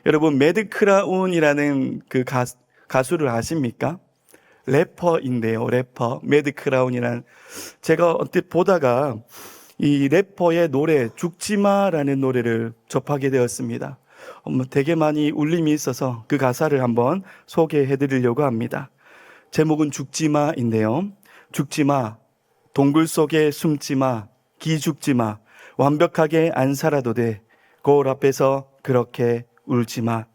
여러분, 매드 크라운이라는 그 가수를 아십니까? 래퍼인데요, 래퍼. 매드 크라운이란, 제가 언뜻 보다가 이 래퍼의 노래 죽지마라는 노래를 접하게 되었습니다. 되게 많이 울림이 있어서 그 가사를 한번 소개해 드리려고 합니다. 제목은 죽지마인데요. 죽지마, 동굴 속에 숨지마, 기죽지마, 완벽하게 안 살아도 돼. 거울 앞에서 그렇게 울지마.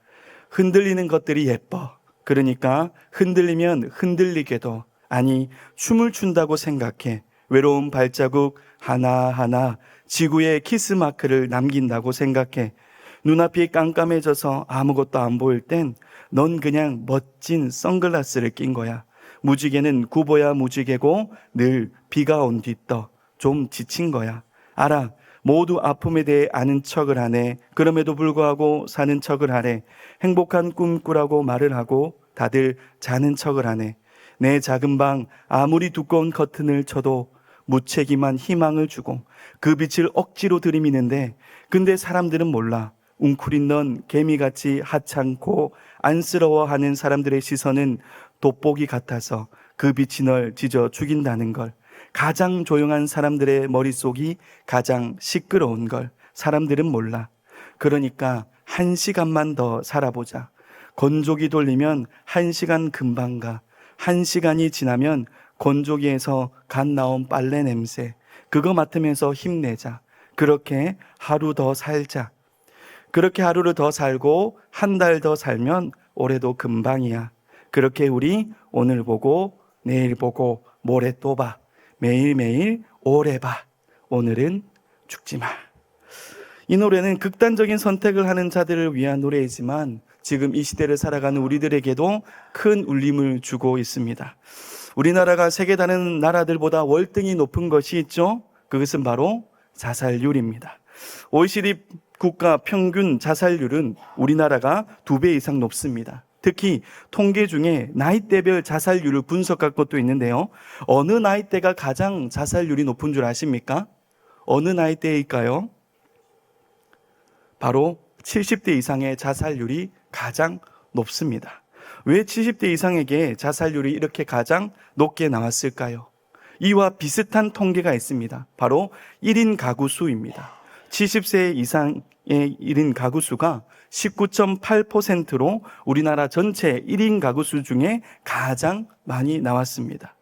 흔들리는 것들이 예뻐. 그러니까 흔들리면 흔들리게도, 아니 춤을 춘다고 생각해. 외로운 발자국 하나하나 지구에 키스마크를 남긴다고 생각해. 눈앞이 깜깜해져서 아무것도 안 보일 땐 넌 그냥 멋진 선글라스를 낀 거야. 무지개는 굽어야 무지개고 늘 비가 온 뒤떠. 좀 지친 거야. 알아. 모두 아픔에 대해 아는 척을 하네. 그럼에도 불구하고 사는 척을 하래. 행복한 꿈 꾸라고 말을 하고 다들 자는 척을 하네. 내 작은 방 아무리 두꺼운 커튼을 쳐도 무책임한 희망을 주고 그 빛을 억지로 들이미는데, 근데 사람들은 몰라. 웅크린 넌 개미같이 하찮고 안쓰러워하는 사람들의 시선은 돋보기 같아서 그 빛이 널 찢어 죽인다는 걸. 가장 조용한 사람들의 머릿속이 가장 시끄러운 걸 사람들은 몰라. 그러니까 1시간만 더 살아보자. 건조기 돌리면 1시간 금방 가. 1시간이 지나면 건조기에서 갓 나온 빨래 냄새, 그거 맡으면서 힘내자. 그렇게 하루 더 살자. 그렇게 하루를 더 살고 한 달 더 살면 올해도 금방이야. 그렇게 우리 오늘 보고 내일 보고 모레 또 봐. 매일매일 오래 봐. 오늘은 죽지 마. 이 노래는 극단적인 선택을 하는 자들을 위한 노래이지만 지금 이 시대를 살아가는 우리들에게도 큰 울림을 주고 있습니다. 우리나라가 세계 다른 나라들보다 월등히 높은 것이 있죠. 그것은 바로 자살률입니다. OECD 국가 평균 자살률은 우리나라가 2배 이상 높습니다. 특히 통계 중에 나이대별 자살률을 분석한 것도 있는데요. 어느 나이대가 가장 자살률이 높은 줄 아십니까? 어느 나이대일까요? 바로 70대 이상의 자살률이 가장 높습니다. 왜 70대 이상에게 자살률이 이렇게 가장 높게 나왔을까요? 이와 비슷한 통계가 있습니다. 바로 1인 가구 수입니다. 70세 이상의 1인 가구 수가 19.8%로 우리나라 전체 1인 가구 수 중에 가장 많이 나왔습니다.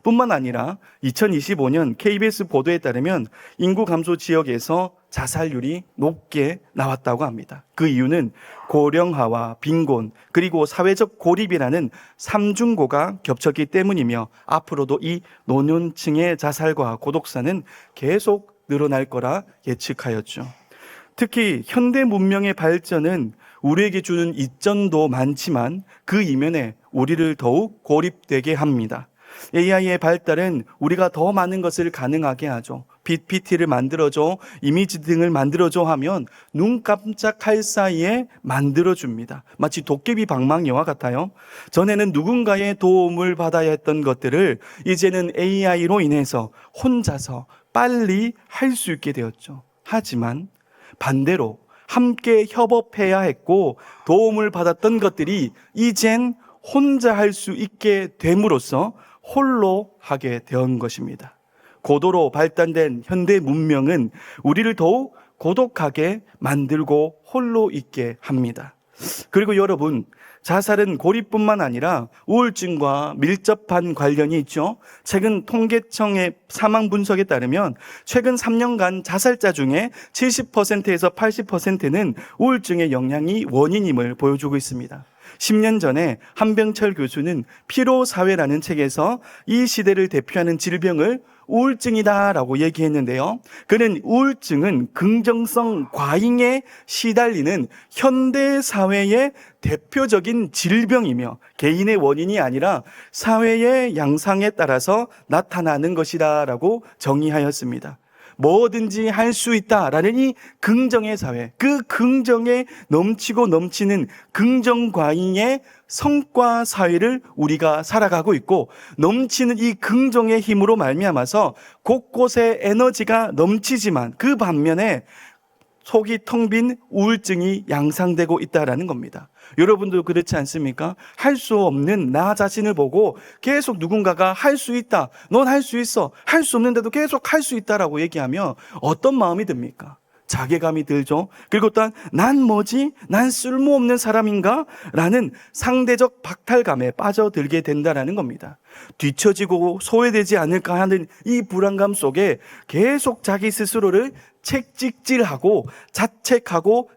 뿐만 아니라 2025년 KBS 보도에 따르면 인구 감소 지역에서 자살률이 높게 나왔다고 합니다. 그 이유는 고령화와 빈곤 그리고 사회적 고립이라는 삼중고가 겹쳤기 때문이며, 앞으로도 이 노년층의 자살과 고독사는 계속 늘어날 거라 예측하였죠. 특히 현대 문명의 발전은 우리에게 주는 이점도 많지만 그 이면에 우리를 더욱 고립되게 합니다. AI의 발달은 우리가 더 많은 것을 가능하게 하죠. PPT를 만들어줘, 이미지 등을 만들어줘 하면 눈 깜짝할 사이에 만들어줍니다. 마치 도깨비 방망이와 같아요. 전에는 누군가의 도움을 받아야 했던 것들을 이제는 AI로 인해서 혼자서 빨리 할 수 있게 되었죠. 하지만 반대로 함께 협업해야 했고 도움을 받았던 것들이 이젠 혼자 할 수 있게 됨으로써 홀로 하게 된 것입니다. 고도로 발달된 현대 문명은 우리를 더욱 고독하게 만들고 홀로 있게 합니다. 그리고 여러분, 자살은 고립뿐만 아니라 우울증과 밀접한 관련이 있죠. 최근 통계청의 사망 분석에 따르면 최근 3년간 자살자 중에 70%에서 80%는 우울증의 영향이 원인임을 보여주고 있습니다. 10년 전에 한병철 교수는 피로사회라는 책에서 이 시대를 대표하는 질병을 우울증이다라고 얘기했는데요. 그는 우울증은 긍정성 과잉에 시달리는 현대사회의 대표적인 질병이며 개인의 원인이 아니라 사회의 양상에 따라서 나타나는 것이다라고 정의하였습니다. 뭐든지 할 수 있다라는 이 긍정의 사회, 그 긍정에 넘치고 넘치는 긍정과잉의 성과 사회를 우리가 살아가고 있고, 넘치는 이 긍정의 힘으로 말미암아서 곳곳에 에너지가 넘치지만 그 반면에 속이 텅 빈 우울증이 양상되고 있다라는 겁니다. 여러분도 그렇지 않습니까? 할 수 없는 나 자신을 보고 계속 누군가가 할 수 있다, 넌 할 수 있어, 할 수 없는데도 계속 할 수 있다라고 얘기하면 어떤 마음이 듭니까? 자괴감이 들죠. 그리고 또한 난 뭐지? 난 쓸모없는 사람인가? 라는 상대적 박탈감에 빠져들게 된다는 겁니다. 뒤처지고 소외되지 않을까 하는 이 불안감 속에 계속 자기 스스로를 책찍질하고 자책하고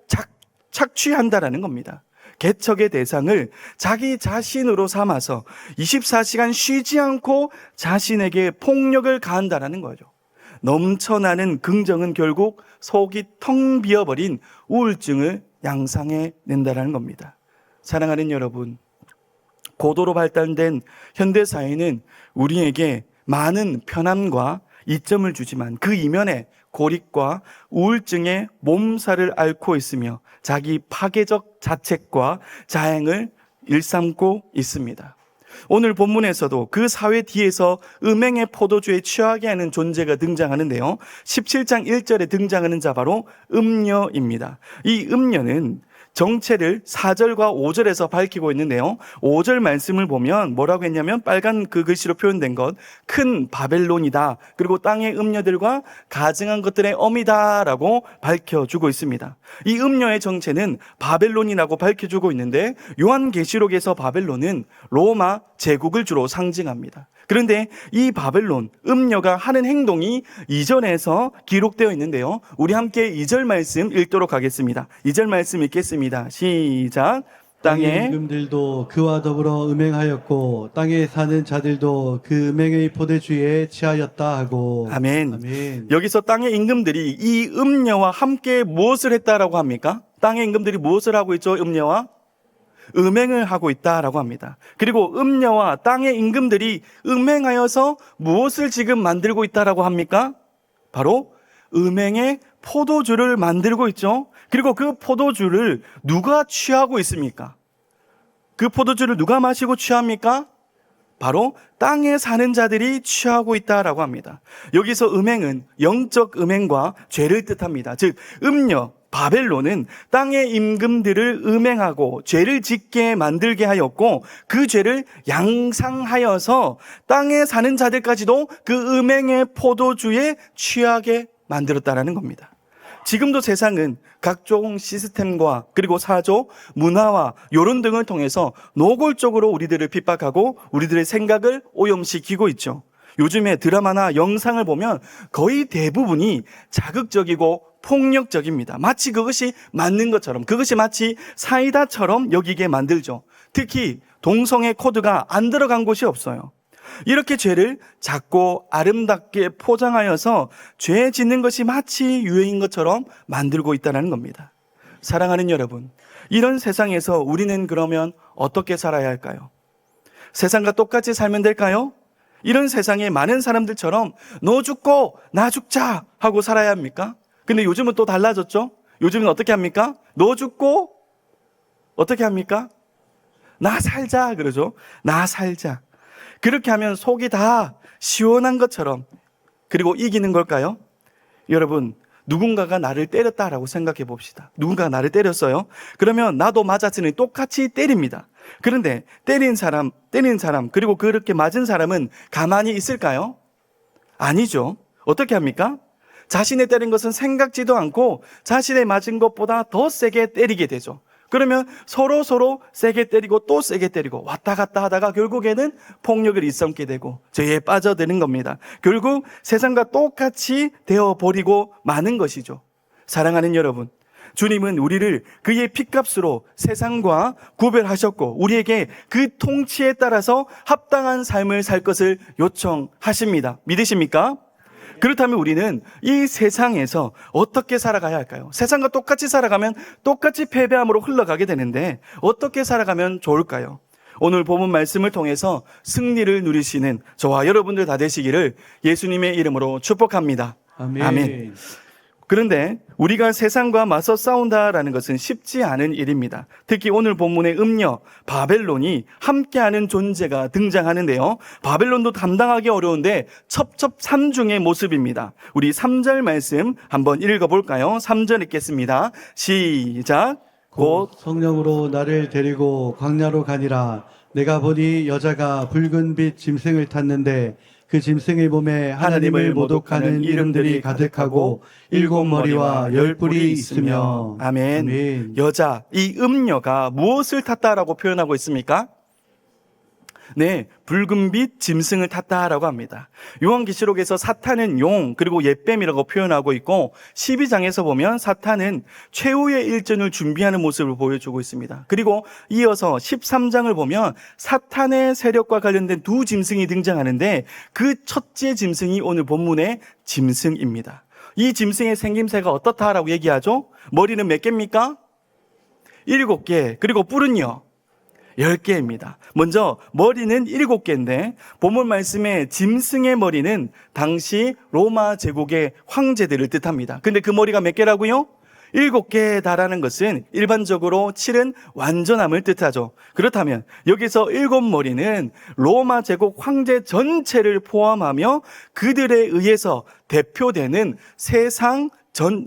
착취한다라는 겁니다. 개척의 대상을 자기 자신으로 삼아서 24시간 쉬지 않고 자신에게 폭력을 가한다라는 거죠. 넘쳐나는 긍정은 결국 속이 텅 비어버린 우울증을 양상해 낸다라는 겁니다. 사랑하는 여러분, 고도로 발달된 현대사회는 우리에게 많은 편함과 이점을 주지만 그 이면에 고립과 우울증의 몸살을 앓고 있으며 자기 파괴적 자책과 자행을 일삼고 있습니다. 오늘 본문에서도 그 사회 뒤에서 음행의 포도주에 취하게 하는 존재가 등장하는데요. 17장 1절에 등장하는 자 바로 음녀입니다. 이 음녀는 정체를 4절과 5절에서 밝히고 있는데요. 5절 말씀을 보면 뭐라고 했냐면 빨간 그 글씨로 표현된 것, 큰 바벨론이다. 그리고 땅의 음녀들과 가증한 것들의 어미다라고 밝혀주고 있습니다. 이 음녀의 정체는 바벨론이라고 밝혀주고 있는데 요한계시록에서 바벨론은 로마 제국을 주로 상징합니다. 그런데 이 바벨론, 음녀가 하는 행동이 2절에서 기록되어 있는데요. 우리 함께 2절 말씀 읽도록 하겠습니다. 2절 말씀 읽겠습니다. 시작. 땅의 임금들도 그와 더불어 음행하였고 땅에 사는 자들도 그 음행의 포도주에 취하였다 하고. 아멘. 아멘. 여기서 땅의 임금들이 이 음녀와 함께 무엇을 했다라고 합니까? 땅의 임금들이 무엇을 하고 있죠? 음녀와 음행을 하고 있다라고 합니다. 그리고 음녀와 땅의 임금들이 음행하여서 무엇을 지금 만들고 있다라고 합니까? 바로 음행의 포도주를 만들고 있죠. 그리고 그 포도주를 누가 취하고 있습니까? 그 포도주를 누가 마시고 취합니까? 바로 땅에 사는 자들이 취하고 있다라고 합니다. 여기서 음행은 영적 음행과 죄를 뜻합니다. 즉 음녀, 바벨론은 땅의 임금들을 음행하고 죄를 짓게 만들게 하였고 그 죄를 양상하여서 땅에 사는 자들까지도 그 음행의 포도주에 취하게 만들었다라는 겁니다. 지금도 세상은 각종 시스템과 그리고 사조, 문화와 여론 등을 통해서 노골적으로 우리들을 핍박하고 우리들의 생각을 오염시키고 있죠. 요즘에 드라마나 영상을 보면 거의 대부분이 자극적이고 폭력적입니다. 마치 그것이 맞는 것처럼, 그것이 마치 사이다처럼 여기게 만들죠. 특히 동성애 코드가 안 들어간 곳이 없어요. 이렇게 죄를 작고 아름답게 포장하여서 죄 짓는 것이 마치 유행인 것처럼 만들고 있다는 겁니다. 사랑하는 여러분, 이런 세상에서 우리는 그러면 어떻게 살아야 할까요? 세상과 똑같이 살면 될까요? 이런 세상에 많은 사람들처럼 너 죽고 나 죽자 하고 살아야 합니까? 근데 요즘은 또 달라졌죠? 요즘은 어떻게 합니까? 너 죽고 어떻게 합니까? 나 살자 그러죠. 나 살자. 그렇게 하면 속이 다 시원한 것처럼 그리고 이기는 걸까요? 여러분, 누군가가 나를 때렸다라고 생각해 봅시다. 누군가가 나를 때렸어요. 그러면 나도 맞았으니 똑같이 때립니다. 그런데 때린 사람 그리고 그렇게 맞은 사람은 가만히 있을까요? 아니죠. 어떻게 합니까? 자신의 때린 것은 생각지도 않고 자신의 맞은 것보다 더 세게 때리게 되죠. 그러면 서로 세게 때리고 또 세게 때리고 왔다 갔다 하다가 결국에는 폭력을 일삼게 되고 죄에 빠져드는 겁니다. 결국 세상과 똑같이 되어버리고 마는 것이죠. 사랑하는 여러분, 주님은 우리를 그의 핏값으로 세상과 구별하셨고 우리에게 그 통치에 따라서 합당한 삶을 살 것을 요청하십니다. 믿으십니까? 그렇다면 우리는 이 세상에서 어떻게 살아가야 할까요? 세상과 똑같이 살아가면 똑같이 패배함으로 흘러가게 되는데 어떻게 살아가면 좋을까요? 오늘 본문 말씀을 통해서 승리를 누리시는 저와 여러분들 다 되시기를 예수님의 이름으로 축복합니다. 아멘. 아멘. 그런데 우리가 세상과 맞서 싸운다라는 것은 쉽지 않은 일입니다. 특히 오늘 본문의 음녀, 바벨론이 함께하는 존재가 등장하는데요. 바벨론도 감당하기 어려운데 첩첩산중의 모습입니다. 우리 3절 말씀 한번 읽어볼까요? 3절 읽겠습니다. 시작. 곧 성령으로 나를 데리고 광야로 가니라. 내가 보니 여자가 붉은 빛 짐승을 탔는데 그 짐승의 몸에 하나님을 모독하는 이름들이 가득하고 7머리와 10뿔이 있으며. 아멘. 여자, 이 음녀가 무엇을 탔다라고 표현하고 있습니까? 네, 붉은빛 짐승을 탔다라고 합니다. 요한계시록에서 사탄은 용 그리고 옛뱀이라고 표현하고 있고 12장에서 보면 사탄은 최후의 일전을 준비하는 모습을 보여주고 있습니다. 그리고 이어서 13장을 보면 사탄의 세력과 관련된 두 짐승이 등장하는데 그 첫째 짐승이 오늘 본문의 짐승입니다. 이 짐승의 생김새가 어떻다라고 얘기하죠? 머리는 몇 개입니까? 7개. 그리고 뿔은요? 10개입니다. 먼저 머리는 7개인데 본문 말씀에 짐승의 머리는 당시 로마 제국의 황제들을 뜻합니다. 근데 그 머리가 몇 개라고요? 7개에 달하는 것은 일반적으로 7은 완전함을 뜻하죠. 그렇다면 여기서 7머리는 로마 제국 황제 전체를 포함하며 그들에 의해서 대표되는 세상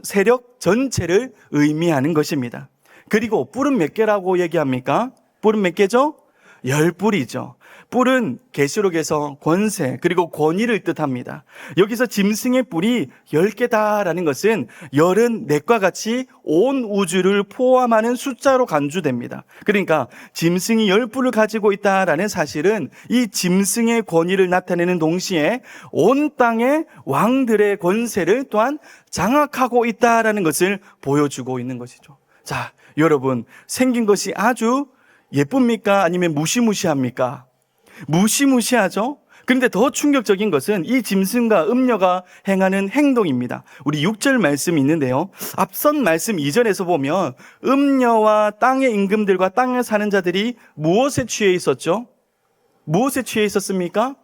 세력 전체를 의미하는 것입니다. 그리고 뿔은 몇 개라고 얘기합니까? 뿔은 몇 개죠? 10뿔이죠. 뿔은 계시록에서 권세 그리고 권위를 뜻합니다. 여기서 짐승의 뿔이 10개다라는 것은 열은 넷과 같이 온 우주를 포함하는 숫자로 간주됩니다. 그러니까 짐승이 10뿔을 가지고 있다라는 사실은 이 짐승의 권위를 나타내는 동시에 온 땅의 왕들의 권세를 또한 장악하고 있다라는 것을 보여주고 있는 것이죠. 자, 여러분, 생긴 것이 아주 예쁩니까? 아니면 무시무시합니까? 무시무시하죠? 그런데 더 충격적인 것은 이 짐승과 음녀가 행하는 행동입니다. 우리 6절 말씀이 있는데요. 앞선 말씀 2절에서 보면 음녀와 땅의 임금들과 땅에 사는 자들이 무엇에 취해 있었죠? 무엇에 취해 있었습니까?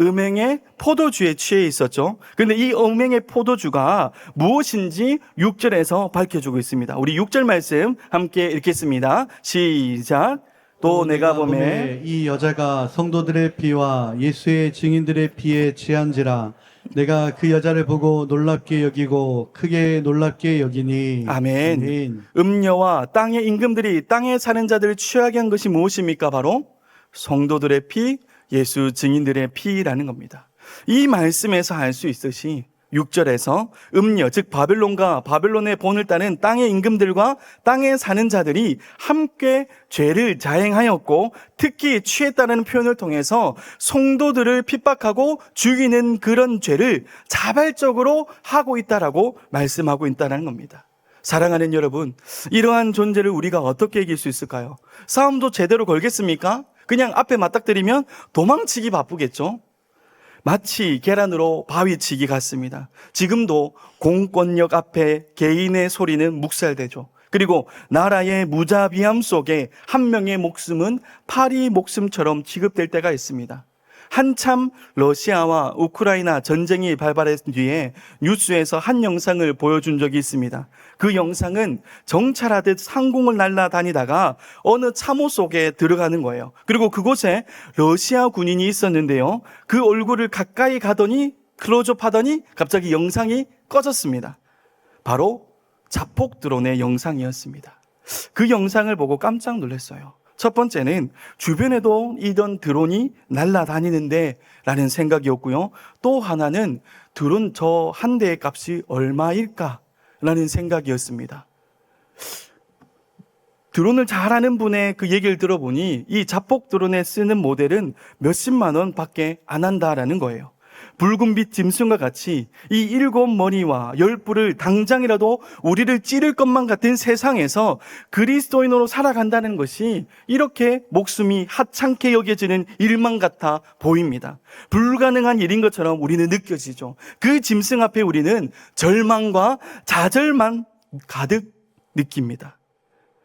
음행의 포도주에 취해 있었죠. 그런데 이 음행의 포도주가 무엇인지 6절에서 밝혀주고 있습니다. 우리 6절 말씀 함께 읽겠습니다. 시작. 또 내가 보매 이 여자가 성도들의 피와 예수의 증인들의 피에 취한지라. 내가 그 여자를 보고 놀랍게 여기고 크게 놀랍게 여기니. 아멘. 아멘. 음녀와 땅의 임금들이 땅에 사는 자들을 취하게 한 것이 무엇입니까? 바로 성도들의 피, 예수 증인들의 피라는 겁니다. 이 말씀에서 알 수 있듯이 6절에서 음녀, 즉 바벨론과 바벨론의 본을 따는 땅의 임금들과 땅에 사는 자들이 함께 죄를 자행하였고 특히 취했다는 표현을 통해서 성도들을 핍박하고 죽이는 그런 죄를 자발적으로 하고 있다라고 말씀하고 있다는 겁니다. 사랑하는 여러분, 이러한 존재를 우리가 어떻게 이길 수 있을까요? 싸움도 제대로 걸겠습니까? 그냥 앞에 맞닥뜨리면 도망치기 바쁘겠죠? 마치 계란으로 바위치기 같습니다. 지금도 공권력 앞에 개인의 소리는 묵살되죠. 그리고 나라의 무자비함 속에 한 명의 목숨은 파리 목숨처럼 취급될 때가 있습니다. 한참 러시아와 우크라이나 전쟁이 발발한 뒤에 뉴스에서 한 영상을 보여준 적이 있습니다. 그 영상은 정찰하듯 상공을 날아다니다가 어느 참호 속에 들어가는 거예요. 그리고 그곳에 러시아 군인이 있었는데요. 그 얼굴을 가까이 가더니 클로즈업 하더니 갑자기 영상이 꺼졌습니다. 바로 자폭 드론의 영상이었습니다. 그 영상을 보고 깜짝 놀랐어요. 첫 번째는 주변에도 이런 드론이 날아다니는데 라는 생각이었고요. 또 하나는 드론 저 한 대의 값이 얼마일까 라는 생각이었습니다. 드론을 잘하는 분의 그 얘기를 들어보니 이 자폭 드론에 쓰는 모델은 몇십만 원 밖에 안 한다라는 거예요. 붉은빛 짐승과 같이 이 7머리와 10뿔을 당장이라도 우리를 찌를 것만 같은 세상에서 그리스도인으로 살아간다는 것이 이렇게 목숨이 하찮게 여겨지는 일만 같아 보입니다. 불가능한 일인 것처럼 우리는 느껴지죠. 그 짐승 앞에 우리는 절망과 좌절만 가득 느낍니다.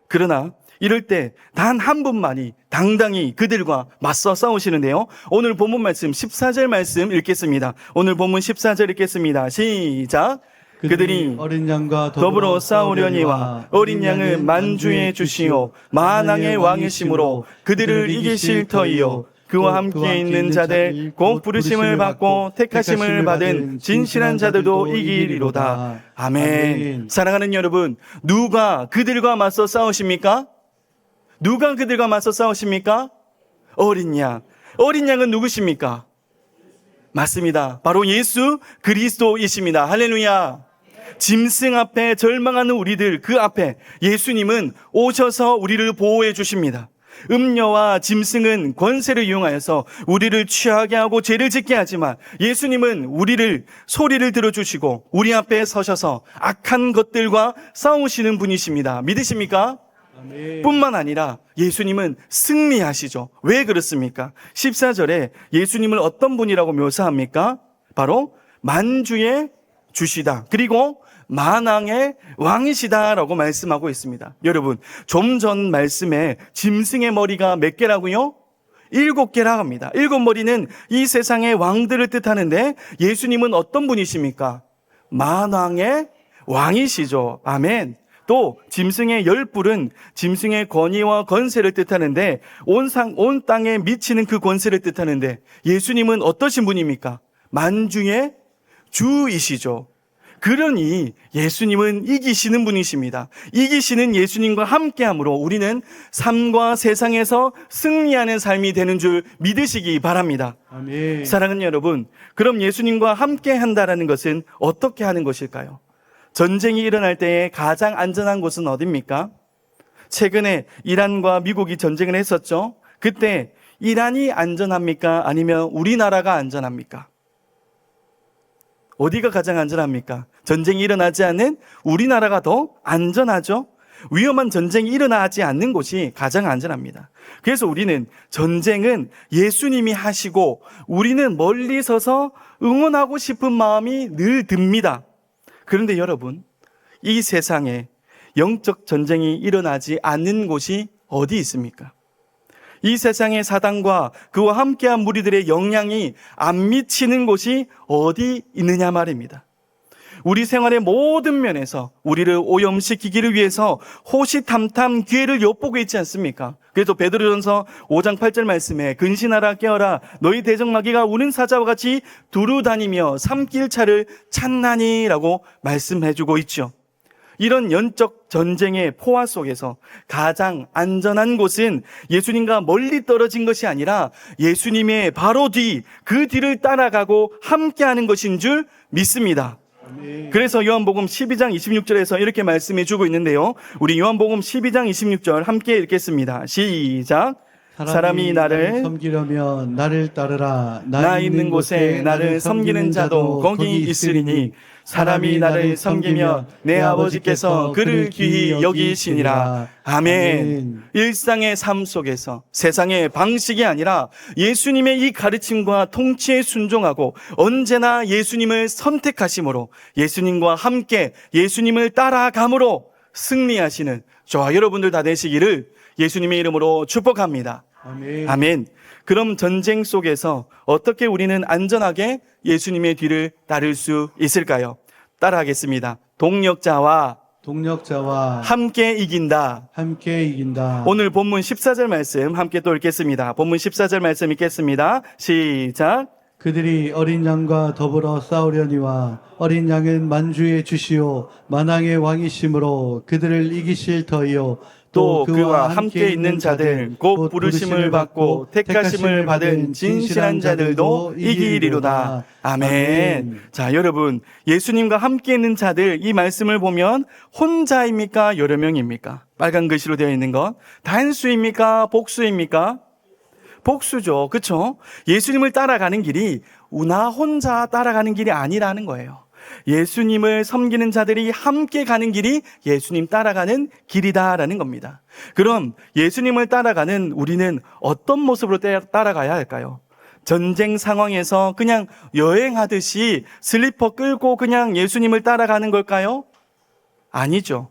그러나 이럴 때 단 한 분만이 당당히 그들과 맞서 싸우시는데요. 오늘 본문 말씀 14절 말씀 읽겠습니다. 오늘 본문 14절 읽겠습니다. 시작. 그들이 어린 양과 더불어 싸우려니와 어린 양은 만주에 주시오 만왕의 왕이시므로 그들을 이기실 터이요 그와 함께 있는 자들 곧 부르심을 받고 택하심을 받은 진실한 자들도 이기리로다. 아멘. 사랑하는 여러분, 누가 그들과 맞서 싸우십니까? 누가 그들과 맞서 싸우십니까? 어린 양. 어린 양은 누구십니까? 맞습니다. 바로 예수 그리스도이십니다. 할렐루야. 짐승 앞에 절망하는 우리들 그 앞에 예수님은 오셔서 우리를 보호해 주십니다. 음녀와 짐승은 권세를 이용하여서 우리를 취하게 하고 죄를 짓게 하지만 예수님은 우리를 소리를 들어주시고 우리 앞에 서셔서 악한 것들과 싸우시는 분이십니다. 믿으십니까? 뿐만 아니라 예수님은 승리하시죠. 왜 그렇습니까? 14절에 예수님을 어떤 분이라고 묘사합니까? 바로 만주의 주시다. 그리고 만왕의 왕이시다라고 말씀하고 있습니다. 여러분, 좀 전 말씀에 짐승의 머리가 몇 개라고요? 7개라 합니다. 7머리는 이 세상의 왕들을 뜻하는데 예수님은 어떤 분이십니까? 만왕의 왕이시죠. 아멘. 또 짐승의 10뿔은 짐승의 권위와 권세를 뜻하는데 온 땅에 미치는 그 권세를 뜻하는데 예수님은 어떠신 분입니까? 만주의 주이시죠. 그러니 예수님은 이기시는 분이십니다. 이기시는 예수님과 함께함으로 우리는 삶과 세상에서 승리하는 삶이 되는 줄 믿으시기 바랍니다. 아멘. 사랑하는 여러분, 그럼 예수님과 함께한다라는 것은 어떻게 하는 것일까요? 전쟁이 일어날 때에 가장 안전한 곳은 어디입니까? 최근에 이란과 미국이 전쟁을 했었죠. 그때 이란이 안전합니까? 아니면 우리나라가 안전합니까? 어디가 가장 안전합니까? 전쟁이 일어나지 않는 우리나라가 더 안전하죠. 위험한 전쟁이 일어나지 않는 곳이 가장 안전합니다. 그래서 우리는 전쟁은 예수님이 하시고 우리는 멀리 서서 응원하고 싶은 마음이 늘 듭니다. 그런데 여러분, 이 세상에 영적 전쟁이 일어나지 않는 곳이 어디 있습니까? 이 세상의 사단과 그와 함께한 무리들의 영향이 안 미치는 곳이 어디 있느냐 말입니다. 우리 생활의 모든 면에서 우리를 오염시키기를 위해서 호시탐탐 기회를 엿보고 있지 않습니까? 그래서 베드로전서 5장 8절 말씀에 근신하라 깨어라 너희 대적마귀가 우는 사자와 같이 두루다니며 삼킬 차를 찾나니라고 말씀해주고 있죠. 이런 영적 전쟁의 포화 속에서 가장 안전한 곳은 예수님과 멀리 떨어진 것이 아니라 예수님의 바로 그 뒤를 따라가고 함께하는 것인 줄 믿습니다. 그래서 요한복음 12장 26절에서 이렇게 말씀해 주고 있는데요. 우리 요한복음 12장 26절 함께 읽겠습니다. 시작. 사람이 나를 섬기려면 나를 따르라. 나 있는 곳에 나를 섬기는 자도 거기 있으리니 사람이 나를 섬기면 내 아버지께서 그를 귀히 여기시니라. 아멘. 일상의 삶 속에서 세상의 방식이 아니라 예수님의 이 가르침과 통치에 순종하고 언제나 예수님을 선택하심으로 예수님과 함께 예수님을 따라감으로 승리하시는 저와 여러분들 다 되시기를 예수님의 이름으로 축복합니다. 아멘. 아멘. 그럼 전쟁 속에서 어떻게 우리는 안전하게 예수님의 뒤를 따를 수 있을까요? 따라하겠습니다. 동력자와 함께 이긴다. 함께 이긴다. 오늘 본문 14절 말씀 함께 또 읽겠습니다. 본문 14절 말씀 읽겠습니다. 시작. 그들이 어린 양과 더불어 싸우려니와 어린 양은 만주의 주시오 만왕의 왕이시므로 그들을 이기실 터이요 또 그와 함께 있는 자들 곧 부르심을 받고 택하심을 받은 진실한 자들도 이기리로다. 아멘. 자, 여러분, 예수님과 함께 있는 자들 이 말씀을 보면 혼자입니까? 여러 명입니까? 빨간 글씨로 되어 있는 것 단수입니까? 복수입니까? 복수죠. 그렇죠? 예수님을 따라가는 길이 나 혼자 따라가는 길이 아니라는 거예요. 예수님을 섬기는 자들이 함께 가는 길이 예수님 따라가는 길이다라는 겁니다. 그럼 예수님을 따라가는 우리는 어떤 모습으로 따라가야 할까요? 전쟁 상황에서 그냥 여행하듯이 슬리퍼 끌고 그냥 예수님을 따라가는 걸까요? 아니죠.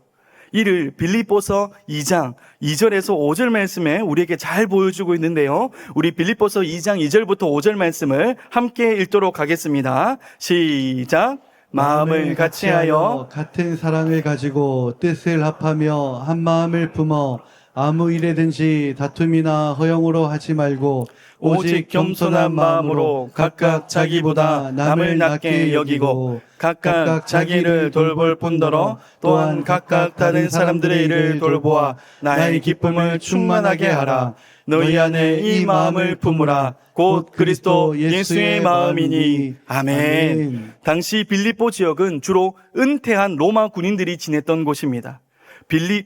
이를 빌립보서 2장 2절에서 5절 말씀에 우리에게 잘 보여주고 있는데요. 우리 빌립보서 2장 2절부터 5절 말씀을 함께 읽도록 하겠습니다. 시작. 마음을 같이하여 같은 사랑을 가지고 뜻을 합하며 한 마음을 품어 아무 일에든지 다툼이나 허용으로 하지 말고 오직 겸손한 마음으로 각각 자기보다 남을 낮게 여기고 각각 자기를 돌볼 뿐더러 또한 각각 다른 사람들의 일을 돌보아 나의 기쁨을 충만하게 하라. 너희 안에 이 마음을 품으라. 곧 그리스도 예수의 마음이니. 아멘. 당시 빌립보 지역은 주로 은퇴한 로마 군인들이 지냈던 곳입니다.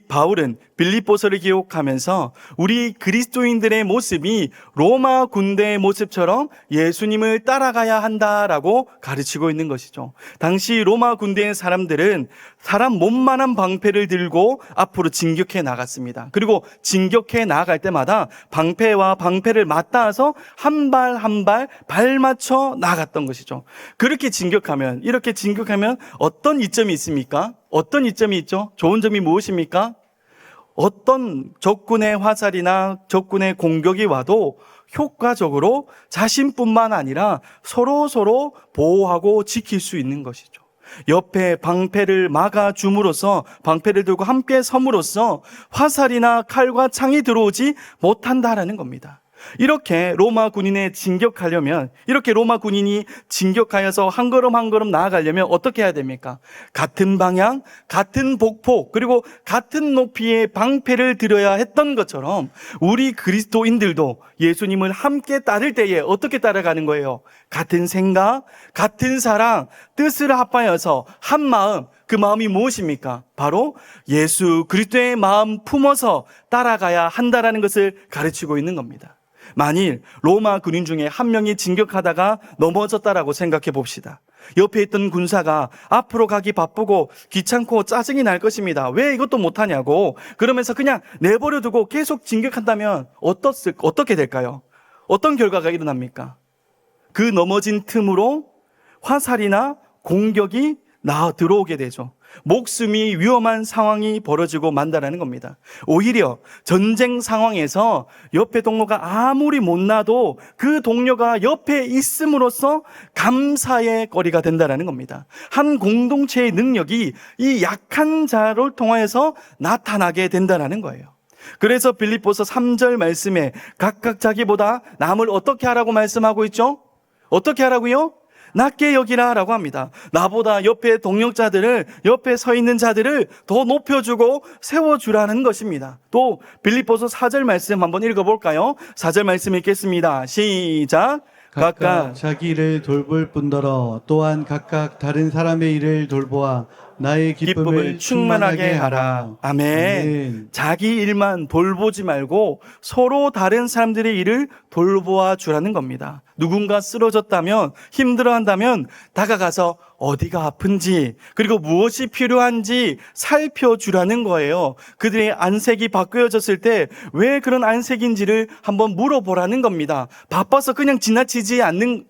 바울은 빌립보서를 기록하면서 우리 그리스도인들의 모습이 로마 군대의 모습처럼 예수님을 따라가야 한다라고 가르치고 있는 것이죠. 당시 로마 군대의 사람들은 사람 몸만한 방패를 들고 앞으로 진격해 나갔습니다. 그리고 진격해 나아갈 때마다 방패와 방패를 맞닿아서 한 발 한 발 맞춰 나갔던 것이죠. 이렇게 진격하면 어떤 이점이 있습니까? 어떤 이점이 있죠? 좋은 점이 무엇입니까? 어떤 적군의 화살이나 적군의 공격이 와도 효과적으로 자신뿐만 아니라 서로 보호하고 지킬 수 있는 것이죠. 옆에 방패를 막아줌으로써, 방패를 들고 함께 섬으로써 화살이나 칼과 창이 들어오지 못한다라는 겁니다. 이렇게 로마 군인이 진격하여서 한 걸음 한 걸음 나아가려면 어떻게 해야 됩니까? 같은 방향, 같은 복폭, 그리고 같은 높이의 방패를 들어야 했던 것처럼 우리 그리스도인들도 예수님을 함께 따를 때에 어떻게 따라가는 거예요? 같은 생각, 같은 사랑, 뜻을 합하여서 한 마음, 그 마음이 무엇입니까? 바로 예수 그리스도의 마음 품어서 따라가야 한다라는 것을 가르치고 있는 겁니다. 만일 로마 군인 중에 한 명이 진격하다가 넘어졌다라고 생각해 봅시다. 옆에 있던 군사가 앞으로 가기 바쁘고 귀찮고 짜증이 날 것입니다. 왜 이것도 못하냐고. 그러면서 그냥 내버려 두고 계속 진격한다면 어떻게 될까요? 어떤 결과가 일어납니까? 그 넘어진 틈으로 화살이나 공격이 들어오게 되죠. 목숨이 위험한 상황이 벌어지고 만다라는 겁니다. 오히려 전쟁 상황에서 옆에 동료가 아무리 못나도 그 동료가 옆에 있음으로써 감사의 거리가 된다라는 겁니다. 한 공동체의 능력이 이 약한 자를 통하여서 나타나게 된다라는 거예요. 그래서 빌립보서 3절 말씀에 각각 자기보다 남을 어떻게 하라고 말씀하고 있죠? 어떻게 하라고요? 낮게 여기라 라고 합니다. 나보다 옆에 동력자들을, 옆에 서 있는 자들을 더 높여주고 세워주라는 것입니다. 또 빌립보서 4절 말씀 한번 읽어볼까요? 4절 말씀 읽겠습니다. 시작. 각각 자기 일을 돌볼 뿐더러 또한 각각 다른 사람의 일을 돌보아 나의 기쁨을 충만하게 하라. 아멘. 자기 일만 돌보지 말고 서로 다른 사람들의 일을 돌보아 주라는 겁니다. 누군가 쓰러졌다면, 힘들어한다면 다가가서 어디가 아픈지, 그리고 무엇이 필요한지 살펴주라는 거예요. 그들의 안색이 바뀌어졌을 때 왜 그런 안색인지를 한번 물어보라는 겁니다. 바빠서 그냥 지나치는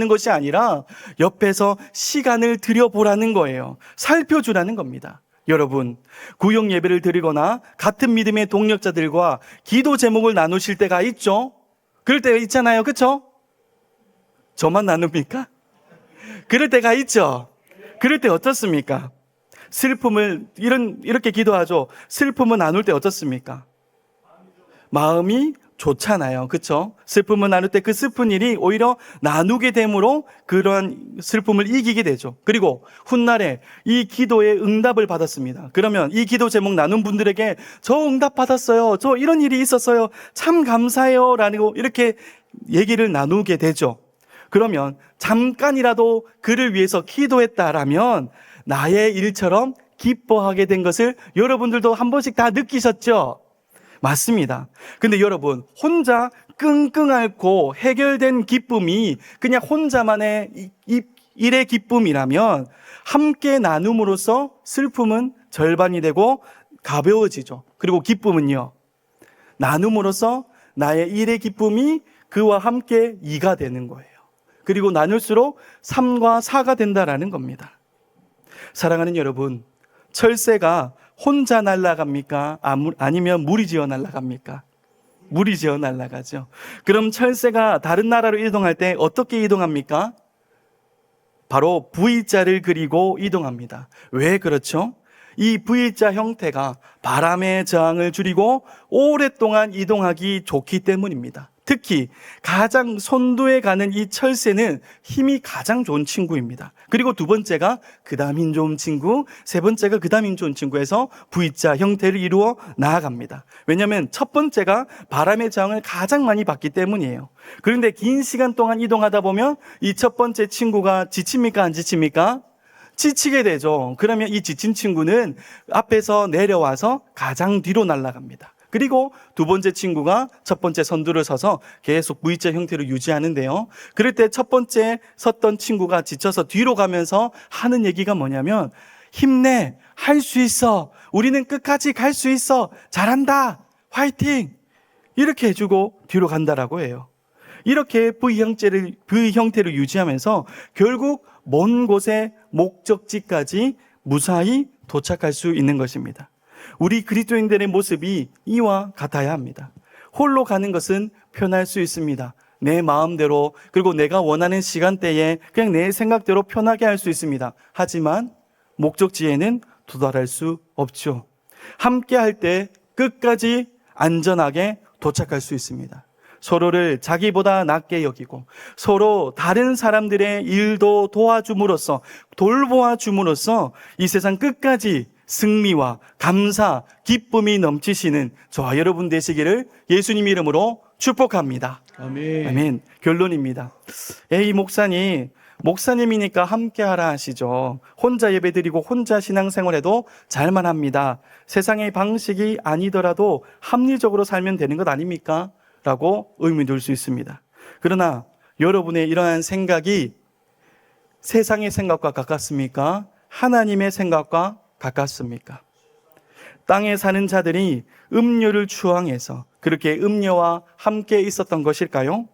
것이 아니라 옆에서 시간을 들여보라는 거예요. 살펴주라는 겁니다. 여러분, 구역 예배를 드리거나 같은 믿음의 동력자들과 기도 제목을 나누실 때가 있죠? 그럴 때가 있잖아요. 그렇죠? 저만 나눕니까? 그럴 때가 있죠? 그럴 때 어떻습니까? 이렇게 기도하죠. 슬픔을 나눌 때 어떻습니까? 마음이 좋잖아요. 그렇죠? 슬픔을 나눌 때 그 슬픈 일이 오히려 나누게 됨으로 그러한 슬픔을 이기게 되죠. 그리고 훗날에 이 기도에 응답을 받았습니다. 그러면 이 기도 제목 나눈 분들에게 저 응답 받았어요. 저 이런 일이 있었어요. 참 감사해요. 라고 이렇게 얘기를 나누게 되죠. 그러면 잠깐이라도 그를 위해서 기도했다라면 나의 일처럼 기뻐하게 된 것을 여러분들도 한 번씩 다 느끼셨죠? 맞습니다. 근데 여러분, 혼자 끙끙 앓고 해결된 기쁨이 그냥 혼자만의 일의 기쁨이라면 함께 나눔으로써 슬픔은 절반이 되고 가벼워지죠. 그리고 기쁨은요, 나눔으로써 나의 일의 기쁨이 그와 함께 2가 되는 거예요. 그리고 나눌수록 3과 4가 된다라는 겁니다. 사랑하는 여러분, 철새가 혼자 날아갑니까? 아니면 무리지어 날아갑니까? 무리지어 날아가죠. 그럼 철새가 다른 나라로 이동할 때 어떻게 이동합니까? 바로 V자를 그리고 이동합니다. 왜 그렇죠? 이 V자 형태가 바람의 저항을 줄이고 오랫동안 이동하기 좋기 때문입니다. 특히 가장 선두에 가는 이 철새는 힘이 가장 좋은 친구입니다. 그리고 두 번째가 그다음 힘 좋은 친구, 세 번째가 그다음 힘 좋은 친구에서 V자 형태를 이루어 나아갑니다. 왜냐하면 첫 번째가 바람의 저항을 가장 많이 받기 때문이에요. 그런데 긴 시간 동안 이동하다 보면 이 첫 번째 친구가 지칩니까? 안 지칩니까? 지치게 되죠. 그러면 이 지친 친구는 앞에서 내려와서 가장 뒤로 날아갑니다. 그리고 두 번째 친구가 첫 번째 선두를 서서 계속 V자 형태를 유지하는데요. 그럴 때 첫 번째 섰던 친구가 지쳐서 뒤로 가면서 하는 얘기가 뭐냐면 힘내, 할 수 있어, 우리는 끝까지 갈 수 있어, 잘한다, 화이팅, 이렇게 해주고 뒤로 간다라고 해요. 이렇게 V 형태를 유지하면서 결국 먼 곳의 목적지까지 무사히 도착할 수 있는 것입니다. 우리 그리스도인들의 모습이 이와 같아야 합니다. 홀로 가는 것은 편할 수 있습니다. 내 마음대로, 그리고 내가 원하는 시간대에 그냥 내 생각대로 편하게 할 수 있습니다. 하지만 목적지에는 도달할 수 없죠. 함께 할 때 끝까지 안전하게 도착할 수 있습니다. 서로를 자기보다 낮게 여기고 서로 다른 사람들의 일도 도와줌으로써, 돌보아 줌으로써 이 세상 끝까지 승리와 감사, 기쁨이 넘치시는 저와 여러분 되시기를 예수님 이름으로 축복합니다. 아멘. 아멘. 결론입니다. 이 목사님이니까 함께하라 하시죠. 혼자 예배드리고 혼자 신앙생활해도 잘만 합니다. 세상의 방식이 아니더라도 합리적으로 살면 되는 것 아닙니까? 라고 의미 둘 수 있습니다. 그러나 여러분의 이러한 생각이 세상의 생각과 가깝습니까? 하나님의 생각과 가깝습니까? 땅에 사는 자들이 음료를 추앙해서 그렇게 음료와 함께 있었던 것일까요?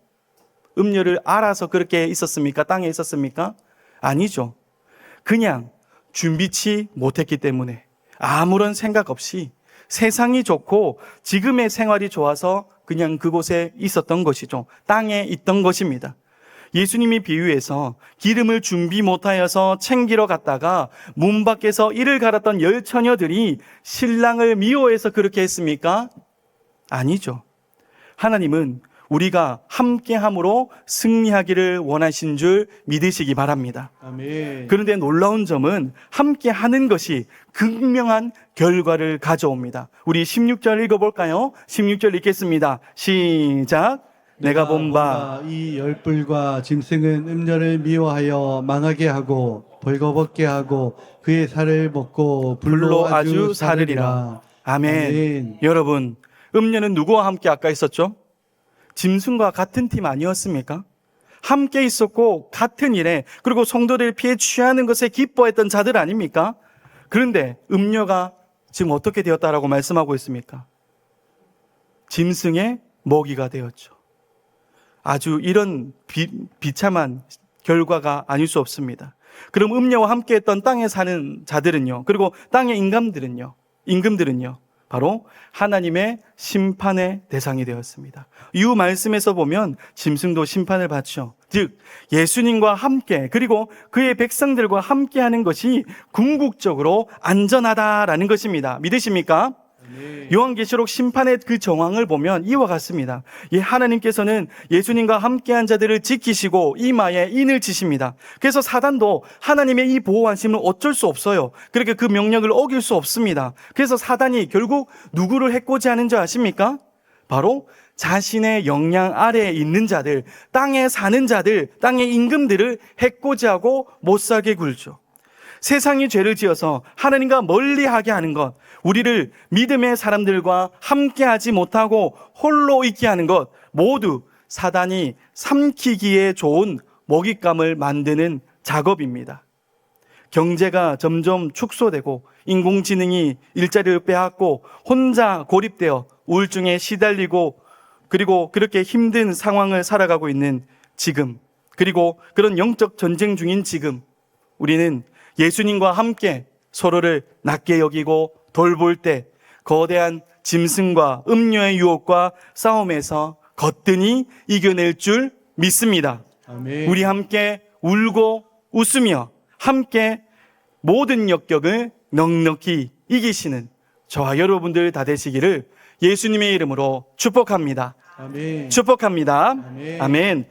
음료를 알아서 그렇게 있었습니까? 땅에 있었습니까? 아니죠. 그냥 준비치 못했기 때문에 아무런 생각 없이 세상이 좋고 지금의 생활이 좋아서 그냥 그곳에 있었던 것이죠. 땅에 있던 것입니다. 예수님이 비유해서 기름을 준비 못하여서 챙기러 갔다가 문 밖에서 이를 갈았던 10처녀들이 신랑을 미워해서 그렇게 했습니까? 아니죠. 하나님은 우리가 함께함으로 승리하기를 원하신 줄 믿으시기 바랍니다. 아멘. 그런데 놀라운 점은 함께하는 것이 극명한 결과를 가져옵니다. 우리 16절 읽어볼까요? 16절 읽겠습니다. 시작. 내가 본 바 이 열불과 짐승은 음녀를 미워하여 망하게 하고 벌거벗게 하고 그의 살을 먹고 불로 아주 사르리라. 아멘. 아멘. 여러분, 음녀는 누구와 함께 아까 있었죠? 짐승과 같은 팀 아니었습니까? 함께 있었고 같은 일에, 그리고 성도를 피해 취하는 것에 기뻐했던 자들 아닙니까? 그런데 음녀가 지금 어떻게 되었다라고 말씀하고 있습니까? 짐승의 먹이가 되었죠. 아주 이런 비참한 결과가 아닐 수 없습니다. 그럼 음녀와 함께했던 땅에 사는 자들은요, 그리고 땅의 임금들은요, 바로 하나님의 심판의 대상이 되었습니다. 이 말씀에서 보면 짐승도 심판을 받죠. 즉 예수님과 함께, 그리고 그의 백성들과 함께하는 것이 궁극적으로 안전하다라는 것입니다. 믿으십니까? 요한계시록 심판의 그 정황을 보면 이와 같습니다. 하나님께서는 예수님과 함께한 자들을 지키시고 이마에 인을 치십니다. 그래서 사단도 하나님의 이 보호하심을 어쩔 수 없어요. 그렇게 그 명령을 어길 수 없습니다. 그래서 사단이 결국 누구를 해코지 하는 줄 아십니까? 바로 자신의 영향 아래에 있는 자들, 땅에 사는 자들, 땅의 임금들을 해코지하고 못살게 굴죠. 세상이 죄를 지어서 하나님과 멀리하게 하는 것, 우리를 믿음의 사람들과 함께하지 못하고 홀로 있게 하는 것, 모두 사단이 삼키기에 좋은 먹잇감을 만드는 작업입니다. 경제가 점점 축소되고 인공지능이 일자리를 빼앗고 혼자 고립되어 우울증에 시달리고, 그리고 그렇게 힘든 상황을 살아가고 있는 지금, 그리고 그런 영적 전쟁 중인 지금, 우리는 예수님과 함께 서로를 낮게 여기고 돌볼 때 거대한 짐승과 음료의 유혹과 싸움에서 거뜬히 이겨낼 줄 믿습니다. 아멘. 우리 함께 울고 웃으며 함께 모든 역경을 넉넉히 이기시는 저와 여러분들 다 되시기를 예수님의 이름으로 축복합니다. 아멘. 축복합니다. 아멘. 아멘.